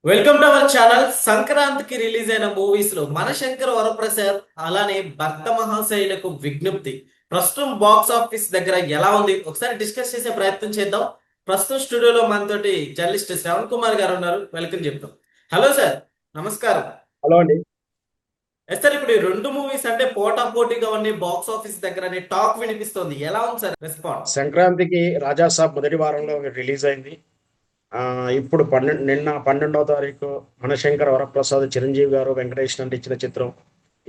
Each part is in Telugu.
Welcome to our channel. సంక్రాంతికి రిలీజ్ అయిన మూవీస్ లో మనశంకర్ వరప్రసాద్ అలానే భక్త మహాశైలకు విజ్ఞప్తి ప్రస్తుతం బాక్స్ ఆఫీస్ దగ్గర ఎలా ఉంది ఒకసారి డిస్కస్ చేసే ప్రయత్నం చేద్దాం. ప్రస్తుతం స్టూడియోలో మనతోటి జర్నలిస్ట్ శ్రవణ్ కుమార్ గారు ఉన్నారు. వెల్కమ్ చెప్తాం. హలో సార్, నమస్కారం. హలో అండి. ఎస్ సార్, ఇప్పుడు ఈ రెండు మూవీస్ అంటే పోటా పోటీగా ఉన్నాయి బాక్స్ ఆఫీస్ దగ్గర అనే టాక్ వినిపిస్తుంది. ఎలా ఉంది సార్ రెస్పాన్స్? సంక్రాంతికి రాజాసాబ్ మొదటి వారంలో రిలీజ్ అయింది. ఇప్పుడు నిన్న 12వ తారీఖు మనశంకర్ వరప్రసాద్, చిరంజీవి గారు, వెంకటేష్ నటించిన చిత్రం.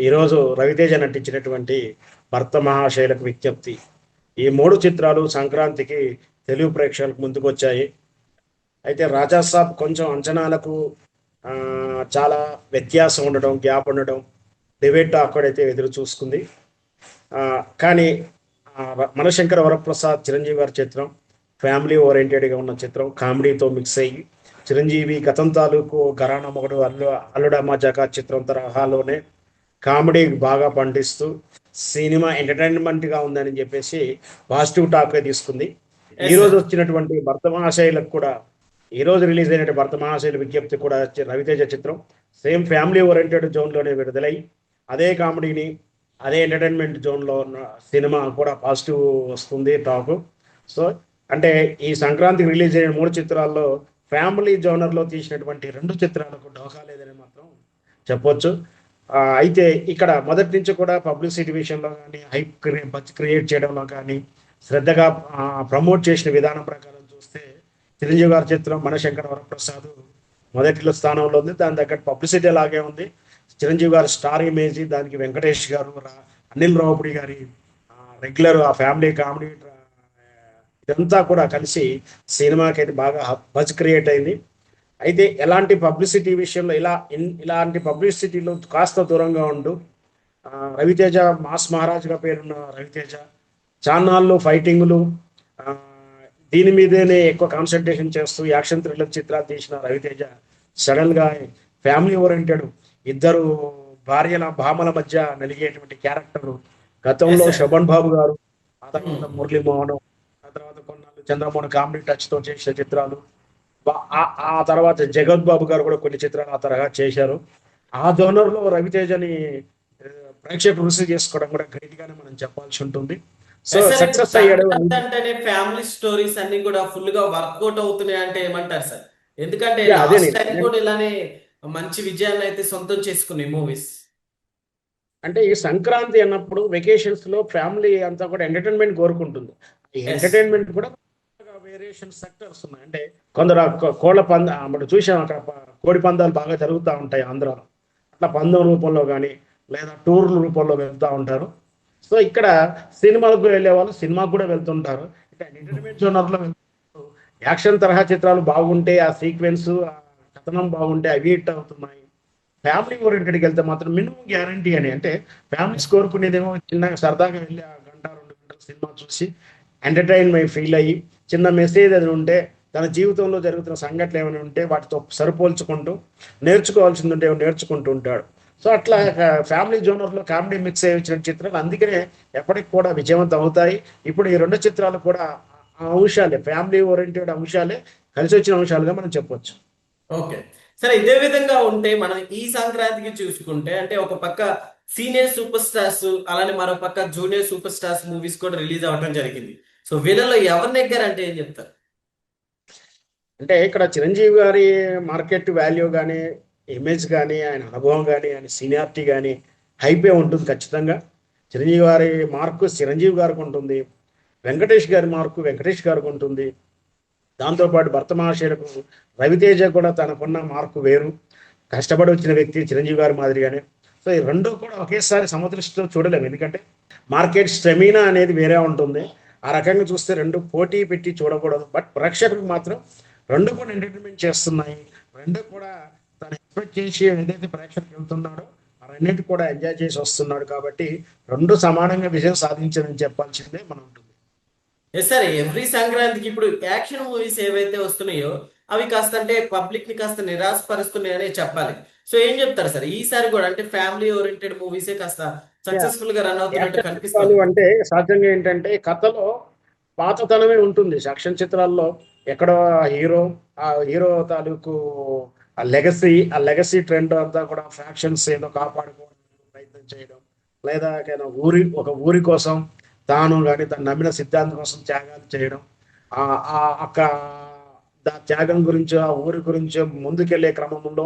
ఈరోజు రవితేజ నటించినటువంటి భర్త మహాశైలకు విజ్ఞప్తి. ఈ మూడు చిత్రాలు సంక్రాంతికి తెలుగు ప్రేక్షకులకు ముందుకు వచ్చాయి. అయితే రాజాసాబ్ కొంచెం అంచనాలకు చాలా వ్యత్యాసం ఉండడం, గ్యాప్ ఉండడం, డిబేట్ అక్కడైతే ఎదురు చూసుకుంది. కానీ మనశంకర వరప్రసాద్ చిరంజీవి గారి చిత్రం ఫ్యామిలీ ఓరియంటెడ్గా ఉన్న చిత్రం, కామెడీతో మిక్స్ అయ్యి చిరంజీవి గతం తాలూకు ఘరానా మొగుడు అల్లుడమ్మ జగా చిత్రం తరహాలోనే కామెడీ బాగా పండిస్తూ సినిమా ఎంటర్టైన్మెంట్గా ఉందని చెప్పేసి పాజిటివ్ టాక్ తీసుకుంది. ఈ రోజు వచ్చినటువంటి భర్త మహాశైలకు కూడా, ఈ రోజు రిలీజ్ అయినటువంటి భర్త మహాశైల విజ్ఞప్తి కూడా రవితేజ చిత్రం సేమ్ ఫ్యామిలీ ఓరియంటెడ్ జోన్లోనే విడుదలై అదే కామెడీని, అదే ఎంటర్టైన్మెంట్ జోన్లో ఉన్న సినిమా కూడా పాజిటివ్ వస్తుంది టాక్. సో అంటే ఈ సంక్రాంతికి రిలీజ్ అయిన మూడు చిత్రాల్లో ఫ్యామిలీ జోనర్లో తీసినటువంటి రెండు చిత్రాలకు డోకా లేదని మాత్రం చెప్పొచ్చు. అయితే ఇక్కడ మొదటి నుంచి కూడా పబ్లిసిటీ విషయంలో కానీ, బజ్ క్రియేట్ చేయడంలో కానీ శ్రద్ధగా ప్రమోట్ చేసిన విధానం ప్రకారం చూస్తే చిరంజీవి గారి చిత్రం మనశంకర వరప్రసాద్ మొదటిలో స్థానంలో ఉంది. దాని తగ్గట్టు పబ్లిసిటీ అలాగే ఉంది. చిరంజీవి గారి స్టార్ ఇమేజ్, దానికి వెంకటేష్ గారు, అనిల్ రావుపూడి గారి రెగ్యులర్ ఆ ఫ్యామిలీ కామెడీ ఇదంతా కూడా కలిసి సినిమాకి అయితే బాగా బజ్ క్రియేట్ అయింది. అయితే ఎలాంటి పబ్లిసిటీ విషయంలో ఇలాంటి పబ్లిసిటీలో కాస్త దూరంగా ఉండు. రవితేజ మాస్ మహారాజ్గా పేరున్న రవితేజ చాన్నాళ్ళు ఫైటింగ్లు దీని మీదనే ఎక్కువ కాన్సన్ట్రేషన్ చేస్తూ యాక్షన్ థ్రిల్లర్ చిత్రాలు తీసిన రవితేజ సడన్గా ఫ్యామిలీ ఓరియంటెడ్ ఇద్దరు భార్యల భామల మధ్య నలిగేటువంటి క్యారెక్టర్ గతంలో శోభన్ బాబు గారు, ఆ తర్వాత మురళీమోహన్, ఆ తర్వాత కొన్నాళ్ళు చంద్రమోహన్ కామెడీ టచ్ తో చేసిన చిత్రాలు, ఆ తర్వాత జగత్ బాబు గారు కూడా కొన్ని చిత్రాలు ఆ తరహా చేశారు. ఆ జోనర్లో రవితేజని ప్రేక్షకులు రిసీవ్ చేసుకోవడం కూడా గ్రేట్ గానే మనం చెప్పాల్సి ఉంటుంది. సో సక్సెస్ అయ్యాడు. అంటేనే ఫ్యామిలీ స్టోరీస్ అన్ని కూడా ఫుల్ గా వర్కౌట్ అవుతున్నాయి అంటే ఏమంటారు సార్? ఎందుకంటే అదే లాస్ట్ టైం కూడా ఇలానే మంచి విజయాన్ని అయితే సొంతం చేసుకున్నాయి మూవీస్. అంటే ఈ సంక్రాంతి అన్నప్పుడు వెకేషన్స్ లో ఫ్యామిలీ అంతా కూడా ఎంటర్టైన్మెంట్ కోరుకుంటుంది. ఈ ఎంటర్టైన్మెంట్ కూడా వేరియేషన్ సెక్టర్స్ ఉన్నాయి. అంటే కొందరు కోళ్ళ పంద చూసాం, అక్కడ కోడి పందాలు బాగా జరుగుతూ ఉంటాయి ఆంధ్రాలో. అట్లా పందెం రూపంలో కానీ లేదా టూర్ల రూపంలో వెళ్తూ ఉంటారు. సో ఇక్కడ సినిమాలకు వెళ్ళే వాళ్ళు సినిమాకు కూడా వెళ్తుంటారు. ఇక ఎంటర్టైన్మెంట్ జోనర్లో వెళ్తుంటారు. యాక్షన్ తరహా చిత్రాలు బాగుంటే, ఆ సీక్వెన్స్, ఆ కథనం బాగుంటే అవి హిట్ అవుతున్నాయి. ఫ్యామిలీ ఓరియంటెడ్కి వెళ్తే మాత్రం మినిమం గ్యారంటీ అని, అంటే ఫ్యామిలీస్ కోరుకునేదేమో చిన్నగా సరదాగా వెళ్ళి ఆ గంట 2 గంటల సినిమా చూసి ఎంటర్టైన్మెంట్ ఫీల్ అయ్యి చిన్న మెసేజ్ అది ఉంటే, తన జీవితంలో జరుగుతున్న సంఘటనలు ఏమైనా ఉంటే వాటితో సరిపోల్చుకుంటూ నేర్చుకోవాల్సింది ఉంటే నేర్చుకుంటూ ఉంటాడు. సో అట్లా ఫ్యామిలీ జోనర్లో కామెడీ మిక్స్ అయ్యి వచ్చిన చిత్రాలు అందుకనే ఎప్పటికి కూడా విజయవంతం అవుతాయి. ఇప్పుడు ఈ రెండు చిత్రాలు కూడా ఆ అంశాలే, ఫ్యామిలీ ఓరియంటెడ్ అంశాలే కలిసి వచ్చిన అంశాలుగా మనం చెప్పొచ్చు. ఓకే. సరే, ఇదే విధంగా ఉంటే మనం ఈ సంక్రాంతికి చూసుకుంటే అంటే ఒక పక్క సీనియర్ సూపర్ స్టార్స్ అలానే మరో పక్క జూనియర్ సూపర్ స్టార్స్ మూవీస్ కూడా రిలీజ్ అవ్వడం జరిగింది. సో వీళ్ళలో ఎవరు నెగ్గారంటే ఏం చెప్తారు? అంటే ఇక్కడ చిరంజీవి గారి మార్కెట్ వాల్యూ కానీ, ఇమేజ్ కానీ, ఆయన అనుభవం కానీ, ఆయన సీనియారిటీ కానీ హైపే ఉంటుంది ఖచ్చితంగా. చిరంజీవి గారి మార్కు చిరంజీవి గారికి ఉంటుంది. వెంకటేష్ గారి మార్కు వెంకటేష్ గారికి ఉంటుంది. దాంతోపాటు భర్త మహాశయులకు రవితేజ కూడా తనకున్న మార్కు వేరు. కష్టపడి వచ్చిన వ్యక్తి చిరంజీవి గారి మాదిరిగానే. సో ఈ రెండు కూడా ఒకేసారి సమదృష్టితో చూడలేము. ఎందుకంటే మార్కెట్ స్టెమినా అనేది వేరే ఉంటుంది. ఆ రకంగా చూస్తే రెండు పోటీ పెట్టి చూడకూడదు. బట్ ప్రేక్షకులకు మాత్రం రెండు కూడా ఎంటర్టైన్మెంట్ చేస్తున్నాయి. రెండు కూడా తను ఎక్స్పెక్ట్ చేసి ఏదైతే ప్రేక్షకులకు వెళ్తున్నాడో ఆ రెండింటి కూడా ఎంజాయ్ చేసి వస్తున్నాడు. కాబట్టి రెండు సమానంగా విజయం సాధించదని చెప్పాల్సిందే మనం ఉంటుంది. ఎస్ సార్, ఎవ్రీ సంక్రాంతికి ఇప్పుడు యాక్షన్ మూవీస్ ఏవైతే వస్తున్నాయో అవి కాస్త అంటే పబ్లిక్ ని కాస్త నిరాశపరుస్తున్నాయనే చెప్పాలి. సో ఏం చెప్తారు సార్ ఈసారి కూడా అంటే ఫ్యామిలీ ఓరియంటెడ్ మూవీసే కాస్త సక్సెస్ఫుల్ గా రన్ అవుతున్నట్టు యాక్షన్ చిత్రాలు కనిపిస్తుంది? అంటే సహజంగా ఏంటంటే కథలో పాతతనమే ఉంటుంది. యాక్షన్ చిత్రాల్లో ఎక్కడో హీరో, ఆ హీరో తాలూకు ఆ లెగసీ ట్రెండ్ అంతా కూడా ఫ్యాక్షన్స్ ఏదో కాపాడుకోవడానికి ప్రయత్నం చేయడం, లేదా ఒక ఊరి కోసం తాను కానీ తను నమ్మిన సిద్ధాంతం కోసం త్యాగాలు చేయడం, ఆ ఆ అక్క త్యాగం గురించి ఆ ఊరి గురించి ముందుకెళ్లే క్రమంలో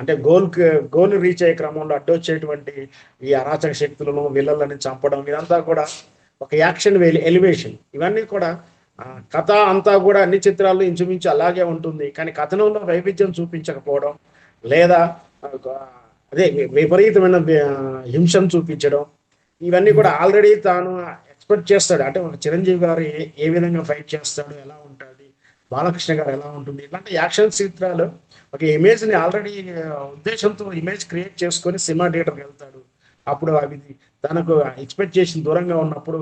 అంటే గోల్ రీచ్ అయ్యే క్రమంలో అడ్డొచ్చేటువంటి ఈ అరాచక శక్తులను విల్లలని చంపడం, ఇదంతా కూడా ఒక యాక్షన్ ఎలివేషన్. ఇవన్నీ కూడా కథ అంతా కూడా అన్ని చిత్రాల్లో ఇంచుమించు అలాగే ఉంటుంది, కానీ కథనంలో వైవిధ్యం చూపించకపోవడం, లేదా అదే విపరీతమైన హింసను చూపించడం, ఇవన్నీ కూడా ఆల్రెడీ తాను ఎక్స్పెక్ట్ చేస్తాడు. అంటే ఒక చిరంజీవి గారు ఏ విధంగా ఫైట్ చేస్తాడు, ఎలా ఉంటుంది, బాలకృష్ణ గారు ఎలా ఉంటుంది, ఇలాంటి యాక్షన్ చిత్రాలు ఒక ఇమేజ్ని ఆల్రెడీ ఉద్దేశంతో ఇమేజ్ క్రియేట్ చేసుకొని సినిమా థియేటర్కి వెళ్తాడు. అప్పుడు అవి తనకు ఎక్స్పెక్ట్ చేసిన దూరంగా ఉన్నప్పుడు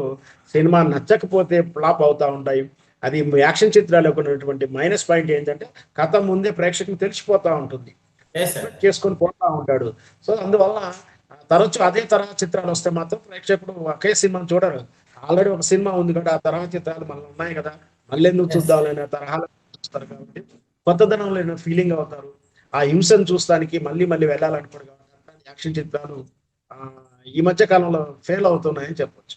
సినిమా నచ్చకపోతే ఫ్లాప్ అవుతా ఉంటాయి. అది యాక్షన్ చిత్రాలకు ఉన్నటువంటి మైనస్ పాయింట్ ఏంటంటే కథ ముందే ప్రేక్షకులకు తెలిసిపోతా ఉంటుంది, ఎస్ సార్. ఎక్స్పెక్ట్ చేసుకొని పోతా ఉంటాడు. సో అందువల్ల తరచు అదే తరహా చిత్రాలు వస్తే మాత్రం ప్రేక్షకుడు ఒకే సినిమాని చూడరు. ఆల్రెడీ ఒక సినిమా ఉంది కదా, ఆ తరహా చిత్రాలు మళ్ళీ ఉన్నాయి కదా, మళ్ళీ ఎందుకు ఎస్. చూద్దాం తరహాలో చూస్తారు కాబట్టి కొత్తదనం లేని ఫీలింగ్ అవుతారు. ఆ హింసను చూస్తానికి మళ్ళీ మళ్ళీ వెళ్ళాలనుకోరు కాబట్టి అట్లాంటి యాక్షన్ చిత్రాలు ఆ, ఈ మధ్య కాలంలో ఫెయిల్ అవుతున్నాయని చెప్పొచ్చు.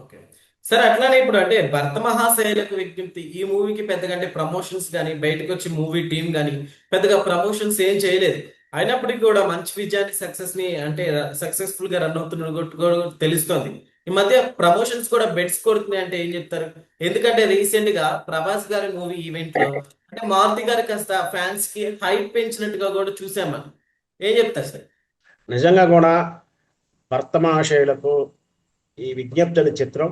ఓకే సార్, అట్లానే ఇప్పుడు అంటే భర్త మహాశైలకు విజ్ఞప్తి ఈ మూవీకి పెద్దగా అంటే ప్రమోషన్స్ కానీ బయటకు వచ్చి మూవీ టీం కానీ పెద్దగా ప్రమోషన్స్ ఏం చేయలేదు. అయినప్పటికీ కూడా మంచి విజయాన్ని సక్సెస్ ని అంటే సక్సెస్ఫుల్ గా రన్ అవుతున్న కూడా తెలుస్తోంది. ఈ మధ్య ప్రమోషన్స్ కూడా బెడ్స్ కొడుతున్నాయి అంటే ఏం చెప్తారు? ఎందుకంటే రీసెంట్ గా ప్రభాస్ గారి మూవీ ఈవెంట్ లో అంటే మారుతి గారు కాస్త ఫ్యాన్స్ కి హైప్ పెంచినట్టుగా కూడా చూసాం మనం. ఏం చెప్తారు సార్? నిజంగా కూడా భర్త మహాశయులకు ఈ విజ్ఞప్తి అనే చిత్రం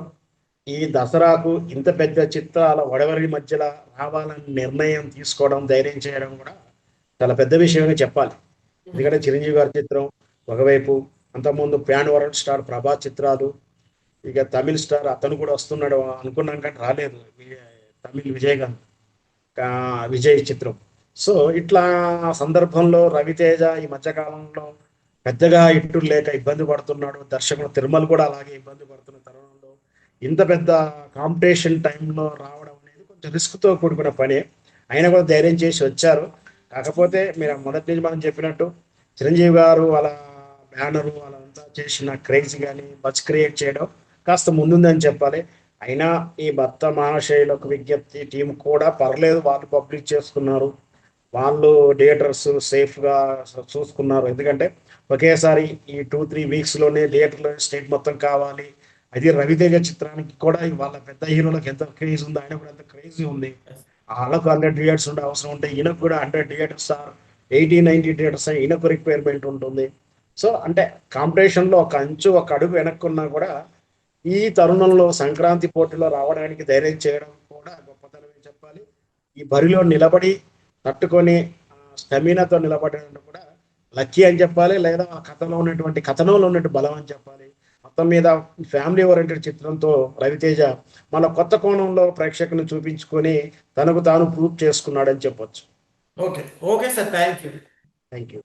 ఈ దసరాకు ఇంత పెద్ద చిత్రాల వడవరి మధ్యలో రావాలని నిర్ణయం తీసుకోవడం, ధైర్యం చేయడం కూడా చాలా పెద్ద విషయమే చెప్పాలి. ఎందుకంటే చిరంజీవి గారి చిత్రం ఒకవైపు, అంతకుముందు ప్యాన్ వరల్డ్ స్టార్ ప్రభాస్ చిత్రాలు, ఇక తమిళ స్టార్ అతను కూడా వస్తున్నాడు అనుకున్నాం కానీ రాలేదు, తమిళ్ విజయ్ చిత్రం. సో ఇట్లా సందర్భంలో రవితేజ ఈ మధ్యకాలంలో పెద్దగా ఇట్టులు లేక ఇబ్బంది పడుతున్నాడు. దర్శకుడు తిరుమల కూడా అలాగే ఇబ్బంది పడుతున్న తరుణంలో ఇంత పెద్ద కాంపిటీషన్ టైంలో రావడం అనేది కొంచెం రిస్క్తో కూడుకున్న పని. అయినా కూడా ధైర్యం చేసి వచ్చారు. కాకపోతే మీరు మొదటి నుంచి మనం చెప్పినట్టు చిరంజీవి గారు వాళ్ళ బ్యానరు వాళ్ళంతా చేసిన క్రేజ్ కానీ బజ్ క్రియేట్ చేయడం కాస్త ముందుందని చెప్పాలి. అయినా ఈ భర్త మహాశయులకు విజ్ఞప్తి టీం కూడా పర్లేదు, వాళ్ళు పబ్లిక్ చేసుకున్నారు, వాళ్ళు థియేటర్స్ సేఫ్గా చూసుకున్నారు. ఎందుకంటే ఒకేసారి ఈ 2-3 వీక్స్లోనే థియేటర్లో స్టేట్ మొత్తం కావాలి. అది రవితేజ చిత్రానికి కూడా వాళ్ళ పెద్ద హీరోలకు ఎంత క్రేజ్ ఉంది, ఆయన కూడా ఎంత క్రేజీ ఉంది. వాళ్ళకు 100 థియేటర్స్ ఉండే అవసరం ఉంటే ఈయనకు కూడా 100 థియేటర్స్ ఆర్ 80-90 థియేటర్స్ ఈయనకు రిక్వైర్మెంట్ ఉంటుంది. సో అంటే కాంపిటీషన్లో ఒక అడుగు వెనక్కున్నా కూడా ఈ తరుణంలో సంక్రాంతి పోటీలో రావడానికి ధైర్యం చేయడం కూడా గొప్పతనమే చెప్పాలి. ఈ బరిలో నిలబడి తట్టుకొని స్టెమినాతో నిలబడడం కూడా లక్కీ అని చెప్పాలి, లేదా ఆ కథనంలో ఉన్నటువంటి బలం అని చెప్పాలి. మొత్తం మీద ఫ్యామిలీ ఓరియంటెడ్ చిత్రంతో రవితేజ మన కొత్త కోణంలో ప్రేక్షకులను చూపించుకొని తనకు తాను ప్రూవ్ చేసుకున్నాడని చెప్పొచ్చు. Okay okay sir, thank you. Thank you.